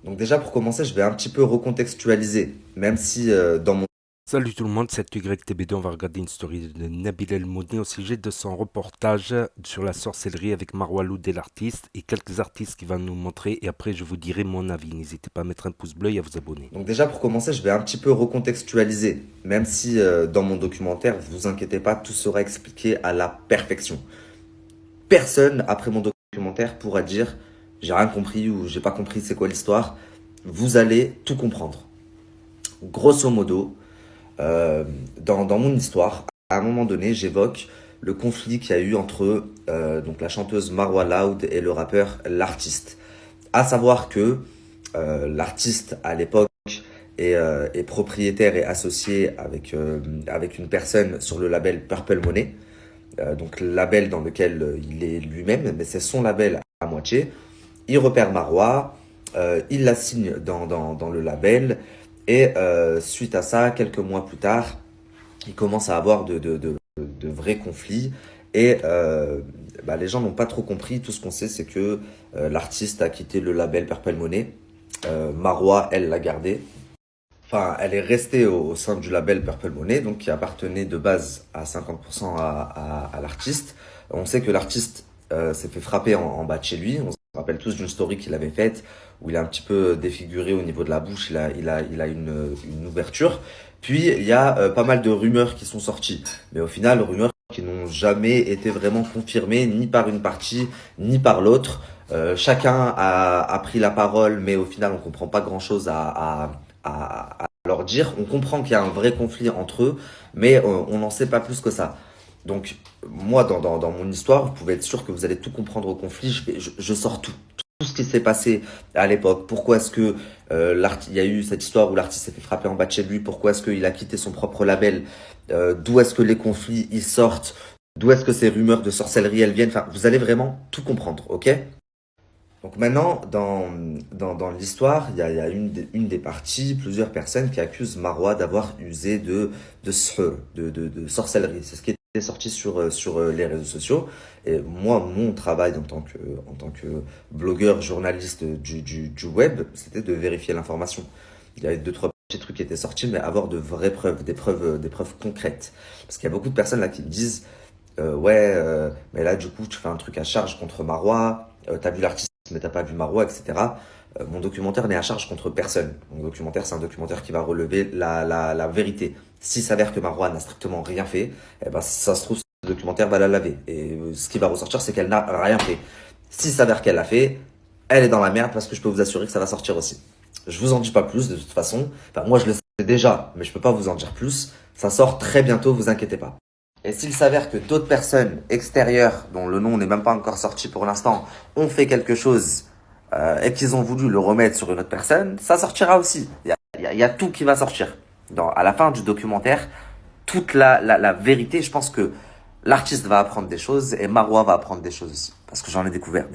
Donc déjà pour commencer, je vais un petit peu recontextualiser, même si dans mon... Salut tout le monde, c'est YTBD. On va regarder une story de Nabil El Moudni au sujet de son reportage sur la sorcellerie avec Marwa Loudé, l'artiste, et quelques artistes qu'il va nous montrer. Et après, je vous dirai mon avis. N'hésitez pas à mettre un pouce bleu et à vous abonner. Donc déjà pour commencer, je vais un petit peu recontextualiser, même si dans mon documentaire, vous inquiétez pas, tout sera expliqué à la perfection. Personne après mon documentaire pourra dire j'ai rien compris ou j'ai pas compris c'est quoi l'histoire. Vous allez tout comprendre. Grosso modo, dans mon histoire, à un moment donné, j'évoque le conflit qu'il y a eu entre donc la chanteuse Marwa Loud et le rappeur L'Artiste. À savoir que l'artiste à l'époque est propriétaire et associé avec une personne sur le label Purple Money, donc le label dans lequel il est lui-même, mais c'est son label à moitié. Il repère Marwa, il la signe dans le label, et suite à ça, quelques mois plus tard, il commence à avoir de vrais conflits. Et les gens n'ont pas trop compris. Tout ce qu'on sait, c'est que l'artiste a quitté le label Purple Money. Marwa, elle l'a gardé. Enfin, elle est restée au sein du label Purple Money, donc qui appartenait de base à 50% à l'artiste. On sait que l'artiste s'est fait frapper en bas de chez lui. On se rappelle tous d'une story qu'il avait faite où il est un petit peu défiguré au niveau de la bouche. Il a une ouverture. Puis il y a pas mal de rumeurs qui sont sorties, mais au final, rumeurs qui n'ont jamais été vraiment confirmées ni par une partie ni par l'autre. Chacun a pris la parole, mais au final, on comprend pas grand-chose à leur dire. On comprend qu'il y a un vrai conflit entre eux, mais on n'en sait pas plus que ça. Donc, moi, dans mon histoire, vous pouvez être sûr que vous allez tout comprendre au conflit. Je sors tout. Tout ce qui s'est passé à l'époque. Pourquoi est-ce que il y a eu cette histoire où l'artiste s'est fait frapper en bas de chez lui? Pourquoi est-ce qu'il a quitté son propre label? D'où est-ce que les conflits ils sortent? D'où est-ce que ces rumeurs de sorcellerie elles viennent? Enfin, vous allez vraiment tout comprendre, ok? Donc maintenant, dans l'histoire, il y a une des parties, plusieurs personnes qui accusent Marwa d'avoir usé de sihr, de sorcellerie. C'est ce qui était sorti sur les réseaux sociaux. Et moi, mon travail en tant que blogueur, journaliste du web, c'était de vérifier l'information. Il y avait deux, trois petits trucs qui étaient sortis, mais avoir de vraies preuves, des preuves concrètes. Parce qu'il y a beaucoup de personnes là qui me disent, ouais, mais là, du coup, tu fais un truc à charge contre Marwa, t'as vu l'artiste mais t'as pas vu Marwa, etc. Mon documentaire n'est à charge contre personne. Mon documentaire, c'est un documentaire qui va relever la vérité. S'il s'avère que Marwa n'a strictement rien fait, eh ben, si ça se trouve, ce documentaire va la laver. Et ce qui va ressortir, c'est qu'elle n'a rien fait. S'il s'avère qu'elle l'a fait, elle est dans la merde parce que je peux vous assurer que ça va sortir aussi. Je vous en dis pas plus de toute façon. Enfin, moi, je le sais déjà, mais je peux pas vous en dire plus. Ça sort très bientôt, vous inquiétez pas. Et s'il s'avère que d'autres personnes extérieures, dont le nom n'est même pas encore sorti pour l'instant, ont fait quelque chose et qu'ils ont voulu le remettre sur une autre personne, ça sortira aussi. Il y a tout qui va sortir. À la fin du documentaire, toute la vérité, je pense que l'artiste va apprendre des choses et Marwa va apprendre des choses aussi. Parce que j'en ai découvert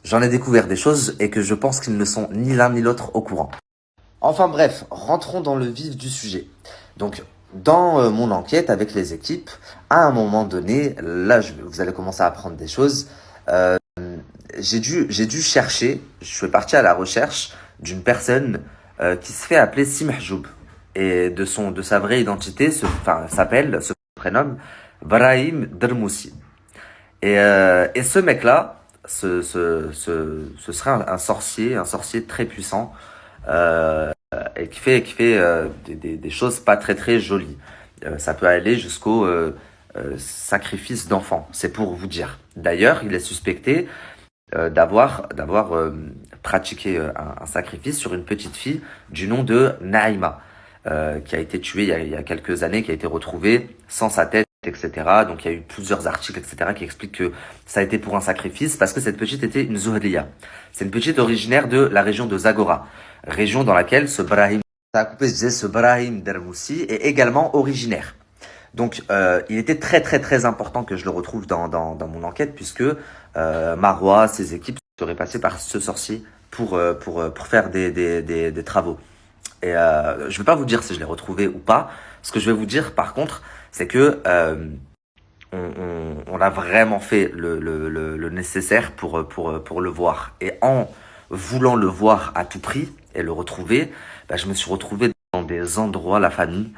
j'en ai découvert des choses et que je pense qu'ils ne sont ni l'un ni l'autre au courant. Enfin bref, rentrons dans le vif du sujet. Donc, dans mon enquête avec les équipes, à un moment donné, là, vous allez commencer à apprendre des choses. Euh, j'ai dû chercher, je suis parti à la recherche d'une personne qui se fait appeler Simhjoub. Et de sa vraie identité, se prénomme Brahim Dermoussi. Et ce mec-là, ce serait un sorcier très puissant et qui fait des choses pas très très jolies. Ça peut aller jusqu'au sacrifice d'enfants, c'est pour vous dire. D'ailleurs, il est suspecté d'avoir pratiqué un sacrifice sur une petite fille du nom de Naïma, qui a été tuée il y a quelques années, qui a été retrouvée sans sa tête, etc. Donc il y a eu plusieurs articles, etc., qui expliquent que ça a été pour un sacrifice, parce que cette petite était une Zuhliya. C'est une petite originaire de la région de Zagora, région dans laquelle ce Brahim, ça a coupé, je disais, ce Brahim Dermoussi est également originaire. Donc, il était très très très important que je le retrouve dans mon enquête, puisque Marwa, ses équipes seraient passées par ce sorcier pour faire des travaux. Et je ne vais pas vous dire si je l'ai retrouvé ou pas. Ce que je vais vous dire, par contre, c'est que on a vraiment fait le nécessaire pour le voir. Et en voulant le voir à tout prix et le retrouver, bah, je me suis retrouvé dans des endroits, la famille.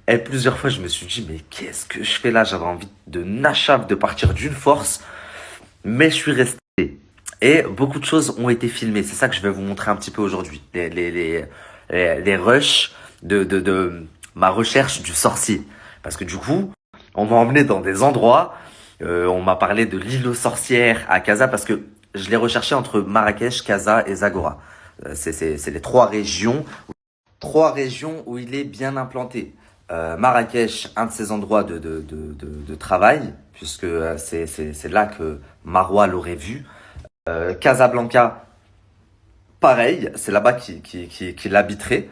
Et plusieurs fois, je me suis dit, mais qu'est-ce que je fais là? J'avais envie de nachaf, de partir d'une force, mais je suis resté. Et beaucoup de choses ont été filmées. C'est ça que je vais vous montrer un petit peu aujourd'hui. Les rushs de ma recherche du sorcier. Parce que du coup, on m'a emmené dans des endroits. On m'a parlé de l'île aux sorcières à Casa parce que je l'ai recherché entre Marrakech, Casa et Zagora. C'est les trois régions où il est bien implanté. Marrakech, un de ses endroits de travail, puisque c'est là que Marwa l'aurait vu. Casablanca, pareil, c'est là-bas qu'il habiterait.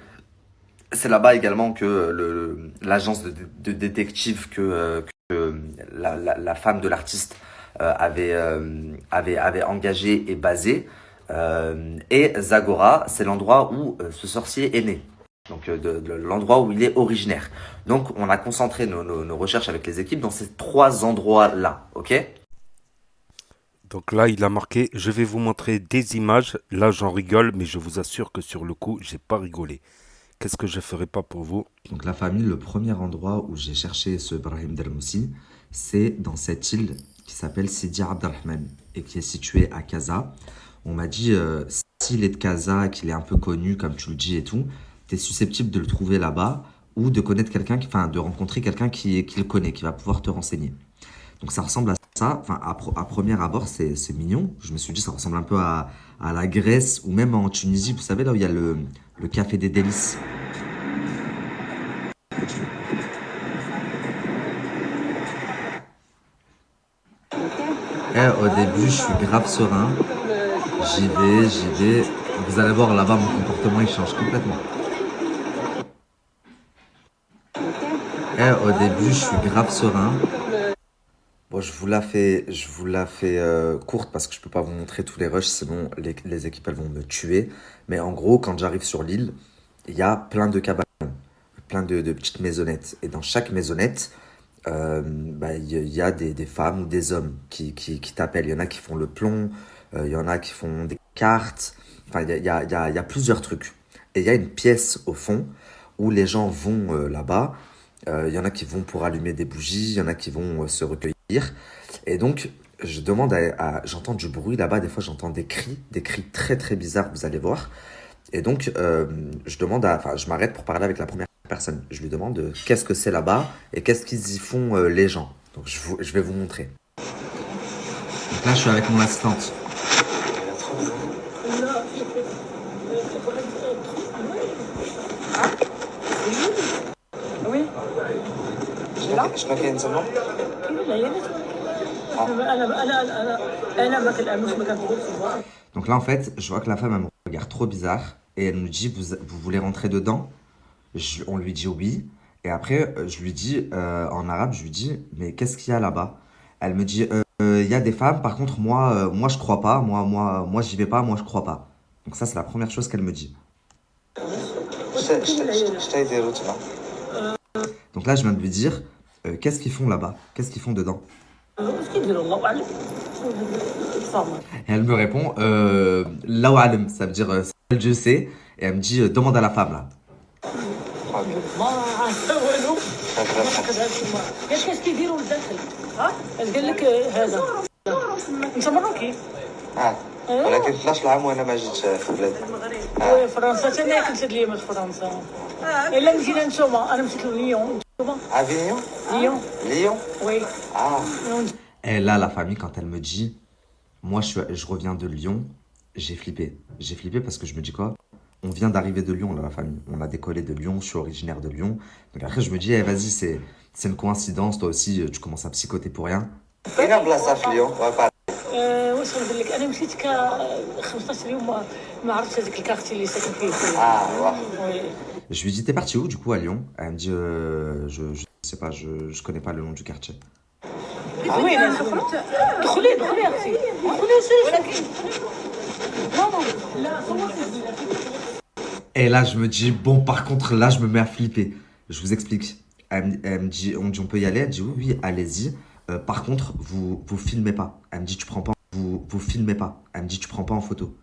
C'est là-bas également que l'agence de détective que la femme de l'artiste avait engagée et basée. Et Zagora, c'est l'endroit où ce sorcier est né. Donc de l'endroit où il est originaire. Donc on a concentré nos recherches avec les équipes dans ces trois endroits-là, ok? Donc là, il a marqué, je vais vous montrer des images. Là, j'en rigole, mais je vous assure que sur le coup, j'ai pas rigolé. Qu'est-ce que je ferais pas pour vous? Donc la famille, le premier endroit où j'ai cherché ce Brahim Dermoussi, c'est dans cette île qui s'appelle Sidi Abdelrahman et qui est située à Casa. On m'a dit, s'il est de Casa, qu'il est un peu connu, comme tu le dis et tout, tu es susceptible de le trouver là-bas ou de connaître quelqu'un, enfin de rencontrer quelqu'un qui le connaît, qui va pouvoir te renseigner. Donc ça ressemble à ça, enfin à premier abord c'est mignon. Je me suis dit ça ressemble un peu à la Grèce ou même en Tunisie, vous savez là où il y a le café des délices. Au début je suis grave serein, j'y vais. Vous allez voir là-bas mon comportement il change complètement. Au début je suis grave serein. Bon, je vous la fais courte parce que je peux pas vous montrer tous les rushs, sinon les équipes elles vont me tuer. Mais en gros, quand j'arrive sur l'île, il y a plein de cabanes, plein de petites maisonnettes. Et dans chaque maisonnette, bah, il y a des femmes ou des hommes qui t'appellent. Il y en a qui font le plomb, il y en a qui font des cartes. Enfin, il y a plusieurs trucs. Et il y a une pièce au fond où les gens vont là-bas. Il y en a qui vont pour allumer des bougies, il y en a qui vont se recueillir. Et donc, je demande j'entends du bruit là-bas, des fois j'entends des cris très très bizarres, vous allez voir. Et donc, enfin, je m'arrête pour parler avec la première personne. Je lui demande qu'est-ce que c'est là-bas et qu'est-ce qu'ils y font les gens. Donc, je vais vous montrer. Donc là, je suis avec mon assistante. Oui, Je m'appelle Nzama. Donc là, en fait, je vois que la femme elle me regarde trop bizarre et elle nous dit vous voulez rentrer dedans? On lui dit oui. Et après, je lui dis en arabe, je lui dis mais qu'est-ce qu'il y a là-bas? Elle me dit il y a des femmes, par contre, moi je crois pas. Moi, j'y vais pas, moi, je crois pas. Donc, ça, c'est la première chose qu'elle me dit. Donc là, je viens de lui dire qu'est-ce qu'ils font là-bas? Qu'est-ce qu'ils font dedans? Et elle me répond, là où ça veut dire seul Dieu sait. Et elle me dit, demande à la femme là. كيفاش كيديروا للداخل ها اش قال لك هذا انت مروكي ولكن 12 عام وانا ما جيتش في بلادي. فرنسا حتى انا كنت هاد الايامات في فرنسا الا مشينا نتوما انا مشيت لليون نتوما Avignon? ليون Lyon? وي Et là, la famille, quand elle me dit, moi je reviens de Lyon, j'ai flippé. J'ai flippé parce que je me dis quoi? On vient d'arriver de Lyon, là, la famille. On a décollé de Lyon, je suis originaire de Lyon. Donc après, je me dis, vas-y, c'est une coïncidence, toi aussi, tu commences à psychoter pour rien. واش نقول لك انا مشيت 15 يوم ما عرفتش هذيك الكارتي اللي ساكن فيه وي Je lui dis, t'es parti où, du coup, à Lyon? Elle me dit, je sais pas, je connais pas le nom du quartier. وين دخلي اختي دخلي سير لا Et là, je me dis, bon, par contre, là, je me mets à flipper. Je vous explique. Elle me dit, on peut y aller? Elle dit, oui, allez-y. Par contre, vous filmez pas. Elle me dit, tu prends pas vous filmez pas. Elle me dit, tu prends pas en photo.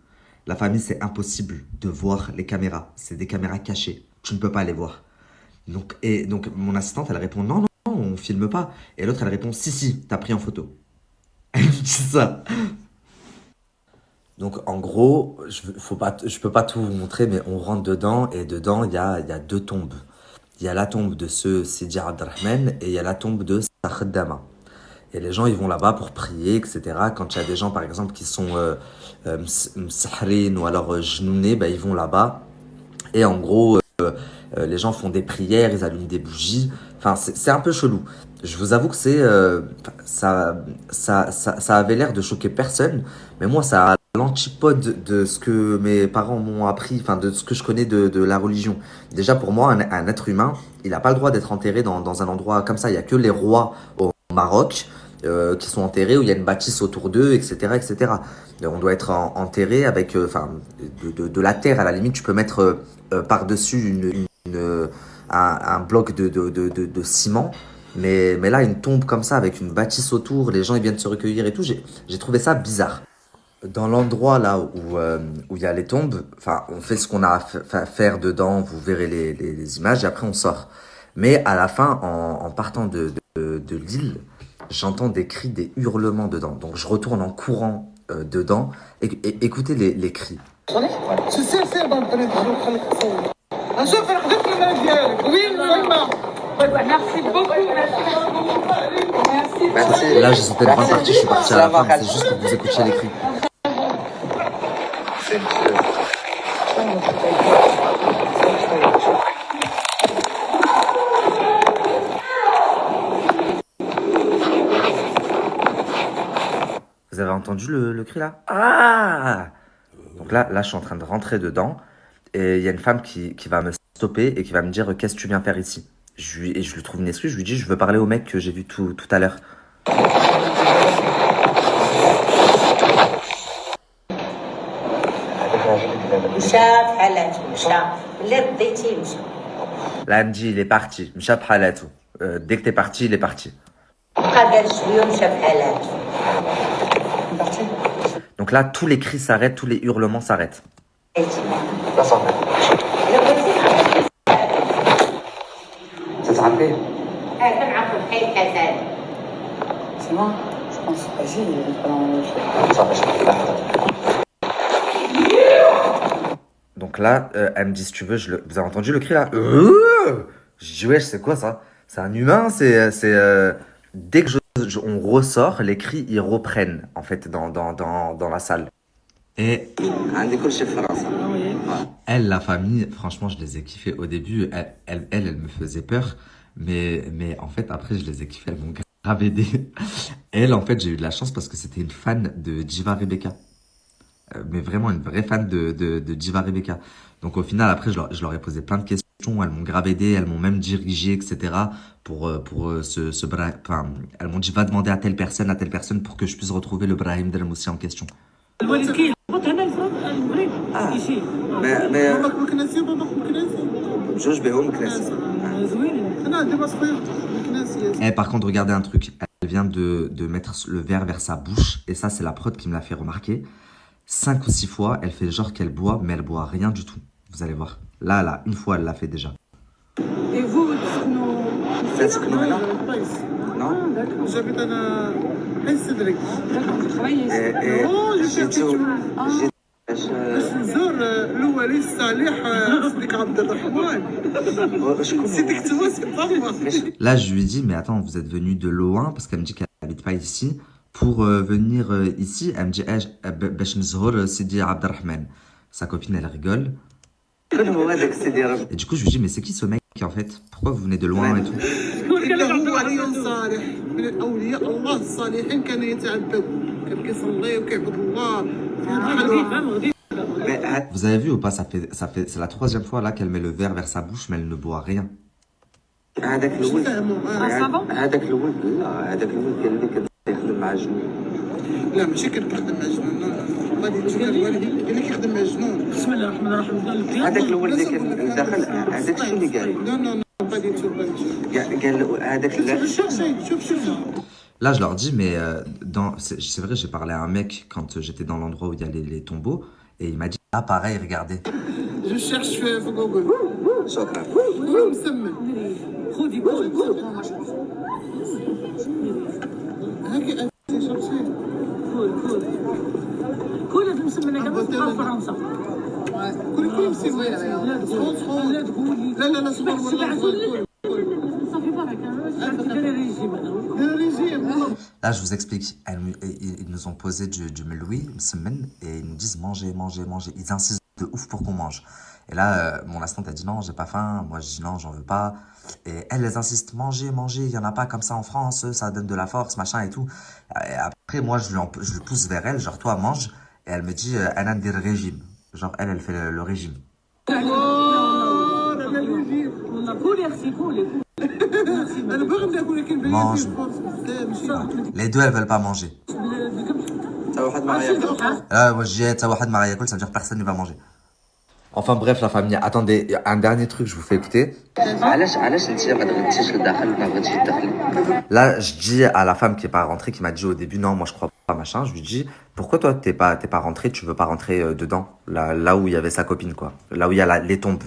La famille, c'est impossible de voir les caméras. C'est des caméras cachées. Tu ne peux pas les voir. Donc mon assistante, elle répond, non, non, non, on filme pas. Et l'autre, elle répond, si, si, t'as pris en photo. Elle me dit ça. Donc en gros, je peux pas tout vous montrer, mais on rentre dedans et dedans il y a deux tombes. Il y a la tombe de ce Sidi Abdelrahman et il y a la tombe de sa khaddama. Et les gens ils vont là-bas pour prier, etc. Quand il y a des gens par exemple qui sont msahrin ou alors genounés, bah, ils vont là-bas. Et en gros, les gens font des prières, ils allument des bougies. Enfin, c'est un peu chelou. Je vous avoue que ça avait l'air de choquer personne, mais moi, ça a l'antipode de ce que mes parents m'ont appris, enfin, de ce que je connais de la religion. Déjà, pour moi, un être humain, il n'a pas le droit d'être enterré dans un endroit comme ça. Il n'y a que les rois au Maroc qui sont enterrés, où il y a une bâtisse autour d'eux, etc., etc. On doit être enterré avec, enfin, de la terre, à la limite, tu peux mettre par-dessus un bloc de ciment. Mais là, une tombe comme ça, avec une bâtisse autour, les gens ils viennent se recueillir et tout, j'ai trouvé ça bizarre. Dans l'endroit là où il y a les tombes, enfin, on fait ce qu'on a à faire dedans, vous verrez les images, et après on sort. Mais à la fin, en partant de l'île, j'entends des cris, des hurlements dedans. Donc je retourne en courant dedans, et écoutez les cris. Merci beaucoup. Merci. Là, j'ai sauté une grande partie, je suis parti à la fin, c'est juste pour que vous écoutiez les cris. Vous avez entendu le cri là? Ah! Donc là, je suis en train de rentrer dedans et il y a une femme qui va me stopper et qui va me dire qu'est-ce que tu viens faire ici? Je lui trouve une excuse, je lui dis je veux parler au mec que j'ai vu tout à l'heure. Là, elle me dit il est parti. Dès que t'es parti, il est parti. Donc là, tous les cris s'arrêtent, tous les hurlements s'arrêtent. تتعرفيه؟ كنعرفو بحال حسن. سما جو بونس اجي صافي Donc là, elle me dit si tu veux, vous avez entendu le cri là? Je dis wesh, c'est quoi ça? C'est un humain, dès que on ressort, les cris ils reprennent en fait dans la salle. Et عندي كل شيء في فرنسا. elle, la famille, franchement, je les ai kiffés au début. Elle me faisait peur, mais en fait après je les ai kiffés, elles m'ont grave aidé. Elle, en fait, j'ai eu de la chance parce que c'était une fan de Diva Rebecca. Mais vraiment une vraie fan de Diva Rebecca. Donc au final, après, je leur ai posé plein de questions. Elles m'ont grave aidé, elles m'ont même dirigé, etc. Pour enfin, elles m'ont dit va demander à telle personne pour que je puisse retrouver le Brahim Dermoussi en question. الوالد كيهبط هنا المغرب يجي باباك مكناسي وباباك مكناسي بجوج بهم كناسي. زوين. انا عندي باسبور مكناسي. Eh, par contre, regardez un truc. Elle vient de mettre le verre vers sa bouche. Et ça, c'est la prod qui me l'a fait remarquer. 5 ou 6 fois, elle fait genre qu'elle boit, mais elle boit rien du tout. Vous allez voir. Là, une fois, elle l'a fait déjà. Et vous تسكنوا تسكنوا هنا؟ بايس نو؟ جابت انا حي صدرك. جيتو باش نزور الولي الصالح صديق عبد الرحمن. شكون سيدك تواسك طفى. Là, je lui dis, mais attends, vous êtes venu de loin, parce qu'elle me dit qu'elle n'habite pas ici. Pour venir ici, elle me dit, باش نزور Sidi Abdelrahman. Sa copine, elle rigole. شكون هو هذاك السيدي ربي؟ Et du coup, je lui dis, mais c'est qui ce mec en fait? Pourquoi vous venez de loin et tout? إنه هو ولي صالح من الأولياء الله الصالحين، كان يتعبد، كان كيصلي وكيعبد الله في الحلوة. Vous avez vu ou pas, c'est la 3e fois là qu'elle met le verre vers sa bouche, mais elle ne boit rien. هذاك الولد صافا. هذاك الولد لا هذاك الولد قال لي كيخدم مع جنون. لا ماشي كنخدم مع جنون، غادي تشوف الوالد اللي كيخدم مع جنون. بسم الله الرحمن الرحيم. هذاك الولد اللي كان داخل هذاك شنو اللي قال؟ لا غادي تشوف قال هذاك شوف شوف. Là, je leur dis, mais c'est vrai, j'ai parlé à un mec quand j'étais dans l'endroit où il y a les tombeaux, et il m'a dit, ah, pareil, regardez. Je cherche في جوجل شكرا. مسمن خذي كل هاكي شرشي كل هذا المسمى كان في فرنسا. كل مسوي لا لا لا سبحان الله صافي بركه ديري ريجيم دير ريجيم Là, je vous explique. Ils nous ont posé du meloui, msemen, et ils nous disent manger, manger, manger. Ils insistent de ouf pour qu'on mange. Et là, mon assistante a dit non, j'ai pas faim. Moi, je dis non, j'en veux pas. Et elles insistent, manger, manger. Il y en a pas comme ça en France. Ça donne de la force, machin et tout. Et après, moi, je le pousse vers elle, genre toi, mange. Et elle me dit, elle a des régime. Genre, elle fait le régime. كولي اختي كولي انا باغي ناكل لكن بلي Mange. فيه فرص بزاف Les deux, elles veulent pas manger. تا واحد ما غياكل. Moi, je dis, ça veut dire personne ne va manger. Enfin bref, la famille, attendez, un dernier truc, je vous fais écouter. علاش انت ما دخلتيش لداخل ما بغيتيش تدخلي. Là, je dis à la femme qui est pas rentrée, qui m'a dit au début, non, moi je crois pas, machin, je lui dis, pourquoi toi t'es pas rentré, tu veux pas rentrer dedans, là où il y avait sa copine, quoi, là où il y a les tombes.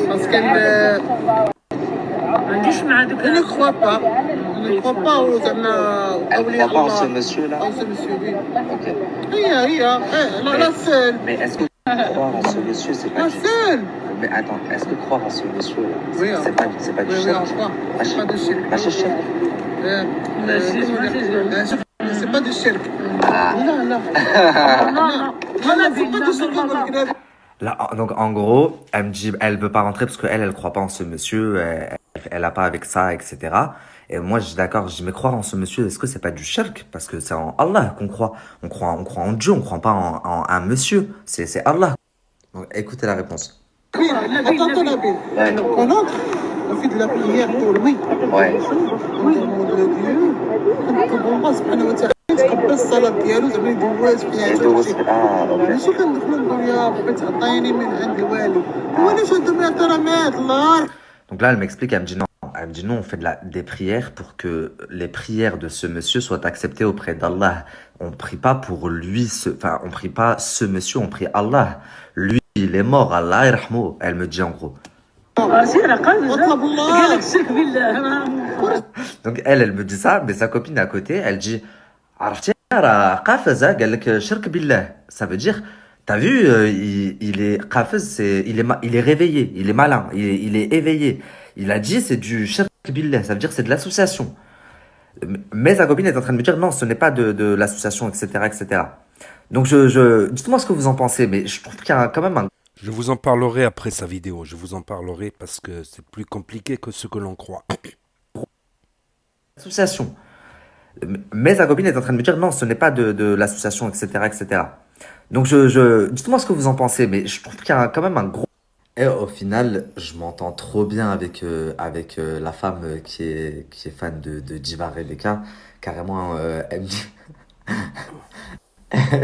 parce qu'elle ما عنديش مع دوك ne croit pas ne croit pas aux زعما Elle أولياء croit pas en ce الله monsieur là. أو ce monsieur oui Ok. هي la seule Mais est-ce que croire en ce monsieur c'est pas la juste. seule Mais attends, est-ce que croire en ce monsieur là Oui, c'est pas du oui oui shirk. on croit c'est pas de shirk ماشي الشرك. c'est pas de shirk Ah. لا لا انا c'est pas de shirk Là, donc en gros, elle me dit, elle veut pas rentrer parce elle croit pas en ce monsieur, elle a pas avec ça, etc. Et moi, je dis d'accord, je dis, mais croire en ce monsieur, est-ce que c'est pas du shirk? Parce que c'est en Allah qu'on croit. On croit en Dieu, on croit pas en un monsieur. C'est Allah. Donc, écoutez la réponse. attends Nabil on entre on fait de la prière pour lui Ouais. on demande le Dieu on Allah سبحانه وتعالى يتقبل الصلاة ديالو زعما يدوز فيها يدوز شي اوكي. ماشي كندخلو نقول يا ربي تعطيني من عند الوالي هو علاش هادو احترامات الله Donc là, elle m'explique, elle me dit non. Elle me dit non, on fait des prières pour que les prières de ce monsieur soient acceptées auprès d'Allah. On prie pas pour lui, on prie pas ce monsieur, on prie Allah. Lui, il est mort, Allah irhamou. Elle me dit en gros. سير قلب واطلب الله قال لك الشرك بالله Donc elle me dit ça, mais sa copine à côté, elle dit عرفتي راه قافز قال لك شرك بالله. Ça veut dire, t'as vu, il est قافز, il est réveillé, il est malin, il est éveillé. Il a dit c'est du shirk billah, ça veut dire c'est de l'association. Mais sa copine est en train de me dire non, ce n'est pas de l'association, etc., etc. Donc dites-moi ce que vous en pensez, mais je trouve qu'il y a quand même un... Je vous en parlerai après sa vidéo, je vous en parlerai parce que c'est plus compliqué que ce que l'on croit. Association. Mais sa copine est en train de me dire non, ce n'est pas de l'association, etc., etc. Donc dites-moi ce que vous en pensez, mais je trouve qu'il y a quand même un gros... Et au final, je m'entends trop bien avec la femme qui est fan de Diva Rebecca. Carrément, elle me dit...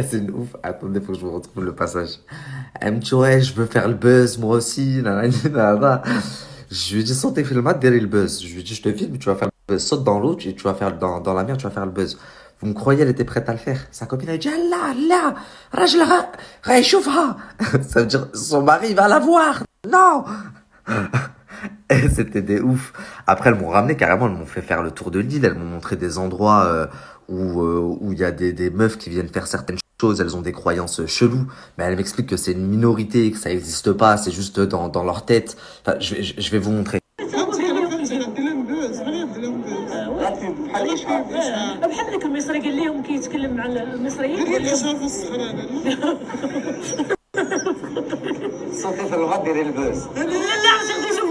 C'est une ouf. Attendez, faut que je vous retrouve le passage. Elle me dit, ouais, je veux faire le buzz, moi aussi. Nanana, nanana. Je lui ai dit, sans tes films, derrière le buzz. Je lui ai dit, je te filme, tu vas faire le buzz. Saute dans l'eau, tu vas faire dans la mer, tu vas faire le buzz. Vous me croyez, elle était prête à le faire. Sa copine, elle dit, Allah, Allah, Rajla, Raïchoufha. Ça veut dire, son mari va la voir. Non. Et c'était des ouf. Après, elles m'ont ramené carrément, elles m'ont fait faire le tour de l'île. Elles m'ont montré des endroits où il y a des meufs qui viennent faire certaines choses. Elles ont des croyances cheloues. Mais elles m'expliquent que c'est une minorité, que ça n'existe pas. C'est juste dans leur tête. Enfin, je vais vous montrer. بحال ذاك المصري قال لهم كيتكلم مع المصريين قال لهم شوف الصحراء صوتي في الغد ديري البوز. لا لا عرفتي شوف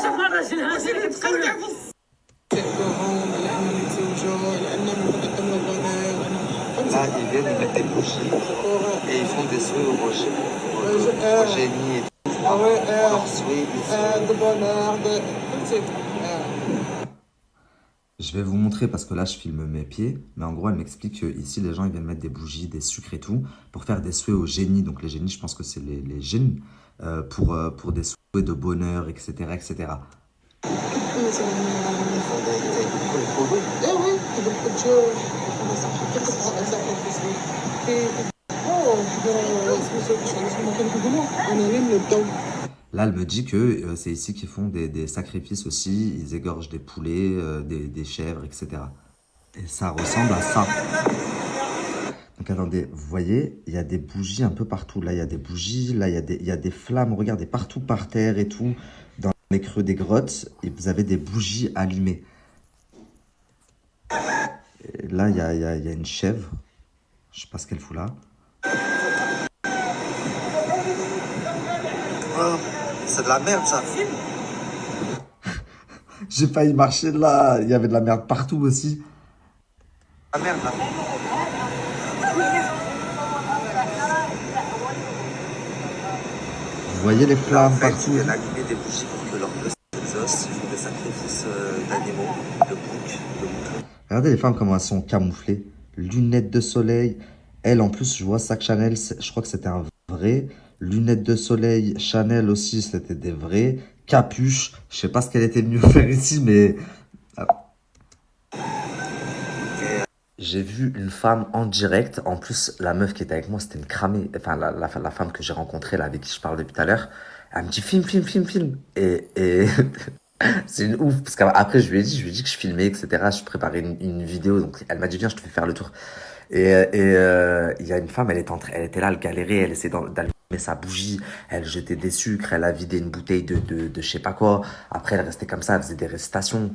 شوف الراجل هذا كتقول يحبهم لأنهم يتزوجوا لأنهم يقدموا الضنايا Là, ils viennent mettre des bougies et ils font des souhaits au rocher, au génie et tout. Leurs souhaits, ils de bonheur فهمتي Je vais vous montrer parce que là je filme mes pieds, mais en gros elle m'explique que ici les gens ils viennent mettre des bougies, des sucres et tout pour faire des souhaits aux génies. Donc les génies, je pense que c'est les djinns pour des souhaits de bonheur, etc., etc. الخدود. ايه وي كيف Là, elle me dit que c'est ici qu'ils font des sacrifices aussi. Ils égorgent des poulets, des chèvres, etc. Et ça ressemble à ça. Donc attendez, vous voyez, il y a des bougies un peu partout. Là, il y a des bougies, là, il y a des flammes. Regardez, partout par terre et tout. Dans les creux des grottes, et vous avez des bougies allumées. Et là, il y a une chèvre. Je sais pas ce qu'elle fout là. Oh, c'est de la merde ça. J'ai failli marcher là. Il y avait de la merde partout aussi. La merde là. Vous voyez les Là, en flammes fait, partout. ils viennent allumer des bougies pour que leur bleu s'exauce. Ils font des sacrifices d'animaux, de boucs, de moutons. Regardez les femmes comment elles sont camouflées. Lunettes de soleil. Elle, en plus, je vois sac Chanel. Je crois que c'était un vrai. Lunettes de soleil. Chanel aussi, c'était des vrais. Capuche. Je sais pas ce qu'elle était venue faire ici, mais... J'ai vu une femme en direct. En plus, la meuf qui était avec moi, c'était une cramée. Enfin, la femme que j'ai rencontrée, là, avec qui je parle depuis tout à l'heure. Elle me dit, filme. Et c'est une ouf. Parce qu'après, je lui ai dit que je filmais, etc. Je préparais une vidéo. Donc, elle m'a dit, viens, je te fais faire le tour. Et il y a une femme, elle était là, elle galérait. Elle essayait d'allumer sa bougie. Elle jetait des sucres. Elle a vidé une bouteille de je sais pas quoi. Après, elle restait comme ça. Elle faisait des récitations.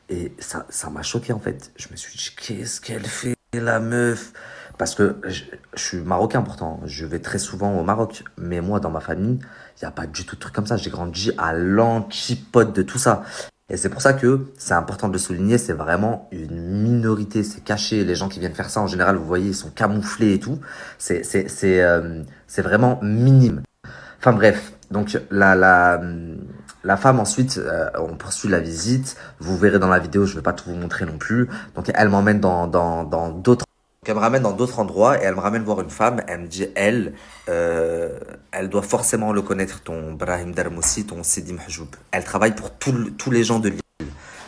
Et ça m'a choqué en fait. Je me suis dit, qu'est-ce qu'elle fait la meuf? Parce que je suis marocain pourtant, je vais très souvent au Maroc. Mais moi, dans ma famille, il n'y a pas du tout de truc comme ça. J'ai grandi à l'antipode de tout ça. Et c'est pour ça que c'est important de le souligner, c'est vraiment une minorité, c'est caché. Les gens qui viennent faire ça, en général, vous voyez, ils sont camouflés et tout. C'est vraiment minime. Enfin bref, donc la femme ensuite, on poursuit la visite. Vous verrez dans la vidéo, je ne vais pas tout vous montrer non plus. Donc elle m'emmène dans d'autres. Elle me ramène dans d'autres endroits et elle me ramène voir une femme. Elle me dit, elle doit forcément le connaître, ton Brahim Darmoussi, ton Sidi Mahjoub. Elle travaille pour tous les gens de l'île.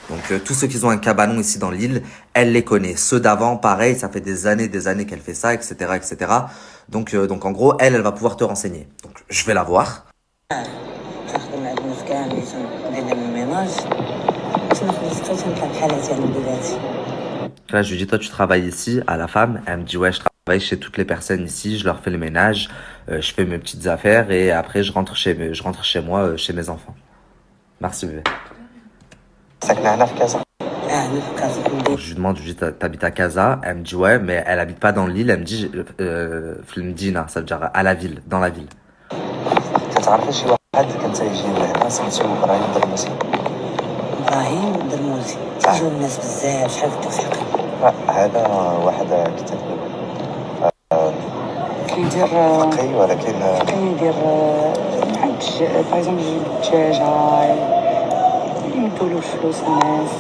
Donc tous ceux qui ont un cabanon ici dans l'île, elle les connaît. Ceux d'avant, pareil, ça fait des années qu'elle fait ça, etc., etc. Donc en gros, elle va pouvoir te renseigner. Donc je vais la voir. Là, je lui dis, toi, tu travailles ici, à la femme. Elle me dit, ouais, je travaille chez toutes les personnes ici. Je leur fais le ménage, je fais mes petites affaires et après, je rentre chez moi, chez mes enfants. Merci, bébé. Je lui demande, je lui dis, t'habites à Casa? Elle me dit, ouais, mais elle habite pas dans l'île. Elle me dit, Mdina, ça veut dire à la ville, dans la ville. إبراهيم درموزي تجوا الناس بزاف شحال في التوثيق لا هذا واحد كتب كيدير فقيه ولكن كيدير بحال باغ اكزومبل يجيب الدجاجة يمدولو الفلوس الناس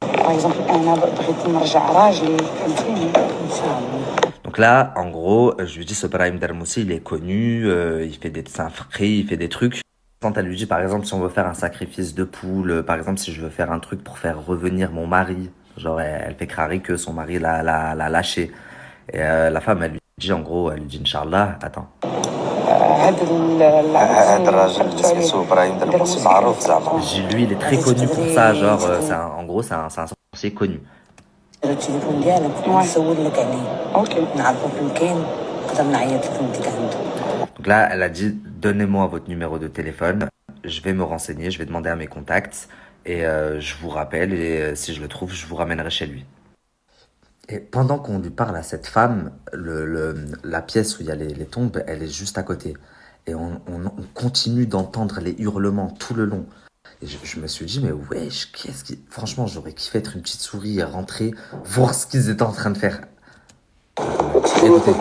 باغ اكزومبل أنا بغيت نرجع راجلي فهمتيني إن شاء الله. Donc là, en gros, je lui dis, ce Brahim Darmoussi, il est connu, il fait c'est un faqih, il fait des trucs. Quand elle lui dit, par exemple, si on veut faire un sacrifice de poule, par exemple, si je veux faire un truc pour faire revenir mon mari, genre, elle fait crari que son mari l'a lâché. Et la femme, elle lui dit, en gros, elle lui dit, Inch'Allah, attends. Lui, il est très connu pour ça, genre, en gros, c'est un sorcier connu. التليفون ديالك نسول لك عليه اوكي نعرفو فين كاين نقدر نعيط لك نديك عنده. Donc là, elle a dit, donnez-moi votre numéro de téléphone, je vais me renseigner, je vais demander à mes contacts et je vous rappelle et si je le trouve, je vous ramènerai chez lui. Et pendant qu'on lui parle à cette femme, la pièce où il y a les tombes, elle est juste à côté. Et on continue d'entendre les hurlements tout le long. Et je me suis dit, mais wesh, franchement, j'aurais kiffé être une petite souris et rentrer, voir ce qu'ils étaient en train de faire. Écoutez.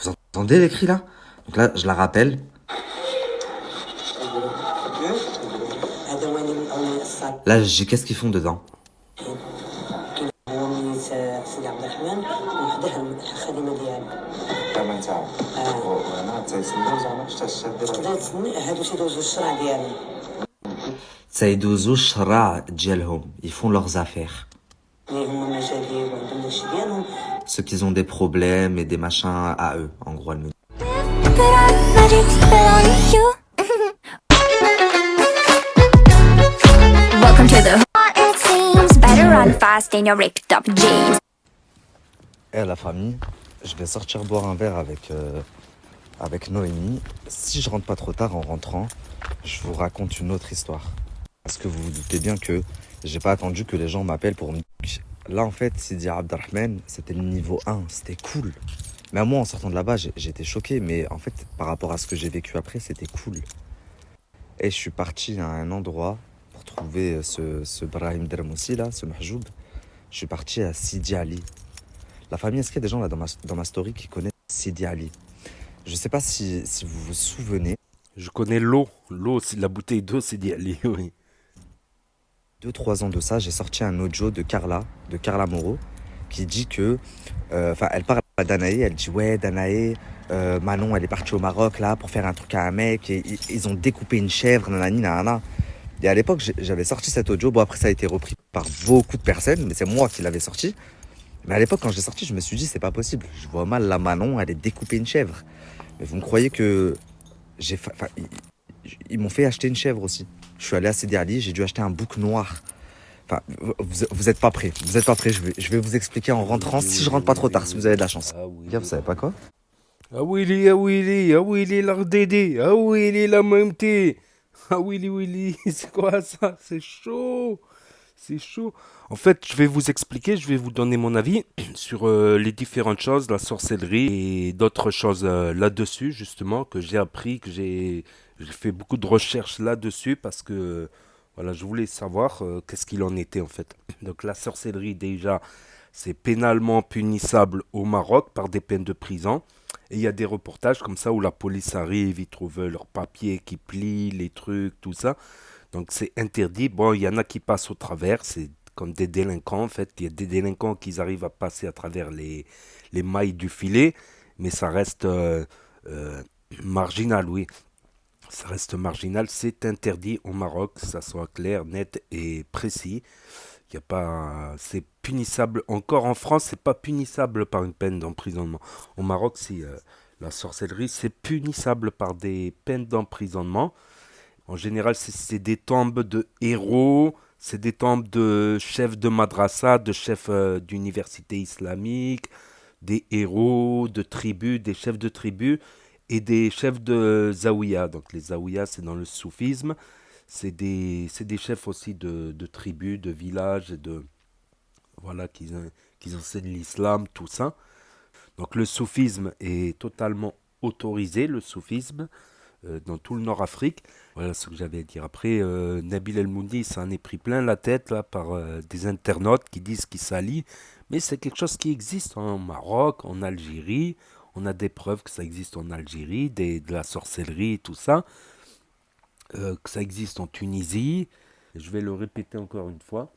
Vous entendez les cris là? Donc là, je la rappelle. Là, j'ai qu'est-ce qu'ils font dedans? يسمعوا زعما شتا الشعب ديال هادو تيدوزو الشرع ديالهم. تيدوزو الشراع ديالهم. Ils font leurs affaires. هما المشاكل وعندهم داكشي ديالهم. Ceux qui ont des problèmes et des machins à eux, en gros, elle me dit. Welcome to the it seems better run fast in your ripped up jeans. Eh la famille, je vais sortir boire un verre avec Noémie. Si je rentre pas trop tard en rentrant, je vous raconte une autre histoire. Parce que vous vous doutez bien que j'ai pas attendu que les gens m'appellent pour me dire. Là en fait, Sidi Abdelrahman, c'était le niveau 1, c'était cool. Mais moi en sortant de là-bas, j'étais choqué. Mais en fait, par rapport à ce que j'ai vécu après, c'était cool. Et je suis parti à un endroit pour trouver ce Brahim Dermoussi là, ce Mahjoub. Je suis parti à Sidi Ali. La famille, est-ce qu'il y a des gens là dans ma story qui connaissent Sidi Ali? Je sais pas si vous vous souvenez. Je connais l'eau, la bouteille d'eau, c'est d'y aller, oui. 2-3 ans de ça, j'ai sorti un audio de Carla Moreau, qui dit que... elle parle à Danae, elle dit « Ouais, Danae, Manon, elle est partie au Maroc, là, pour faire un truc à un mec, et ils ont découpé une chèvre, nanani, nanana. » Et à l'époque, j'avais sorti cet audio. Bon, après, ça a été repris par beaucoup de personnes, mais c'est moi qui l'avais sorti. Mais à l'époque, quand je l'ai sorti, je me suis dit « C'est pas possible. Je vois mal la Manon, elle est découpée une chèvre. » Mais vous me croyez que... Ils m'ont fait acheter une chèvre aussi. Je suis allé à Sidi Ali, j'ai dû acheter un bouc noir. Enfin, vous êtes pas prêts. Vous êtes pas prêts. Je vais vous expliquer en rentrant si je rentre pas trop tard, si vous avez de la chance. Ah oui. Gars, vous savez pas quoi? Ah Willy, l'ardédé, ah Willy, la mamté. Ah Willy, c'est quoi ça? C'est chaud. C'est chaud. En fait, je vais vous expliquer, je vais vous donner mon avis sur les différentes choses, la sorcellerie et d'autres choses là-dessus, justement, que j'ai appris, que j'ai fait beaucoup de recherches là-dessus parce que voilà, je voulais savoir qu'est-ce qu'il en était en fait. Donc la sorcellerie, déjà, c'est pénalement punissable au Maroc par des peines de prison. Et il y a des reportages comme ça où la police arrive, ils trouvent leurs papiers qui plient, les trucs, tout ça. Donc c'est interdit. Bon, il y en a qui passent au travers, c'est comme des délinquants en fait. Il y a des délinquants qui arrivent à passer à travers les mailles du filet, mais ça reste marginal, oui. Ça reste marginal, c'est interdit au Maroc, que ça soit clair, net et précis. Il y a pas, c'est punissable. Encore en France, c'est pas punissable par une peine d'emprisonnement. Au Maroc, si la sorcellerie, c'est punissable par des peines d'emprisonnement. En général, c'est des tombes de héros, c'est des tombes de chefs de madrasa, de chefs d'université islamique, des héros de tribus, des chefs de tribus et des chefs de zaouïa. Donc les zaouïas, c'est dans le soufisme. C'est des chefs aussi de tribus, de villages, voilà, qui enseignent l'islam, tout ça. Donc le soufisme est totalement autorisé, le soufisme, dans tout le Nord-Afrique. Voilà ce que j'avais à dire. Après, Nabil El-Mouni s'en est pris plein la tête là, par des internautes qui disent qu'il s'allie. Mais c'est quelque chose qui existe en Maroc, en Algérie. On a des preuves que ça existe en Algérie, de la sorcellerie, tout ça. Que ça existe en Tunisie. Je vais le répéter encore une fois.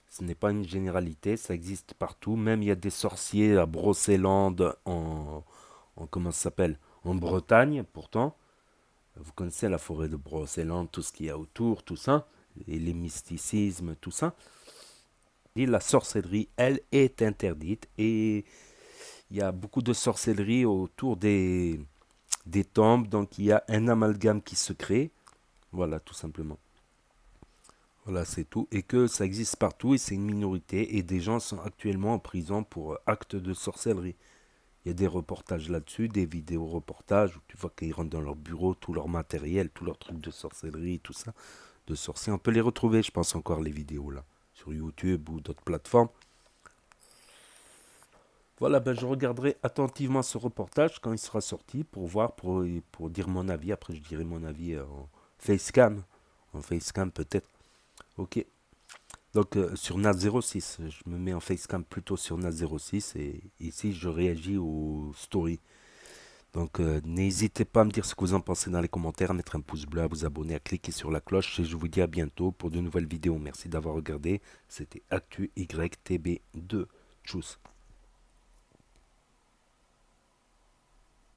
Ce n'est pas une généralité, ça existe partout. Même il y a des sorciers à Brocéliande comment ça s'appelle? En Bretagne, pourtant. Vous connaissez la forêt de Brocéliande, tout ce qu'il y a autour, tout ça. Et les mysticismes, tout ça. Et la sorcellerie, elle, est interdite. Et il y a beaucoup de sorcellerie autour des tombes. Donc il y a un amalgame qui se crée. Voilà, tout simplement. Voilà, c'est tout. Et que ça existe partout et c'est une minorité. Et des gens sont actuellement en prison pour actes de sorcellerie. Il y a des reportages là-dessus, des vidéos-reportages où tu vois qu'ils rentrent dans leur bureau, tout leur matériel, tous leurs trucs de sorcellerie, tout ça, de sorciers. On peut les retrouver, je pense encore, les vidéos là, sur YouTube ou d'autres plateformes. Voilà, ben je regarderai attentivement ce reportage quand il sera sorti pour voir, pour dire mon avis. Après, je dirai mon avis en facecam. En facecam peut-être. Ok. Donc sur NAS06, je me mets en facecam plutôt sur NAS06 et ici je réagis aux stories. Donc n'hésitez pas à me dire ce que vous en pensez dans les commentaires, à mettre un pouce bleu, à vous abonner, à cliquer sur la cloche et je vous dis à bientôt pour de nouvelles vidéos. Merci d'avoir regardé. C'était Actu YTB2. Tchuss.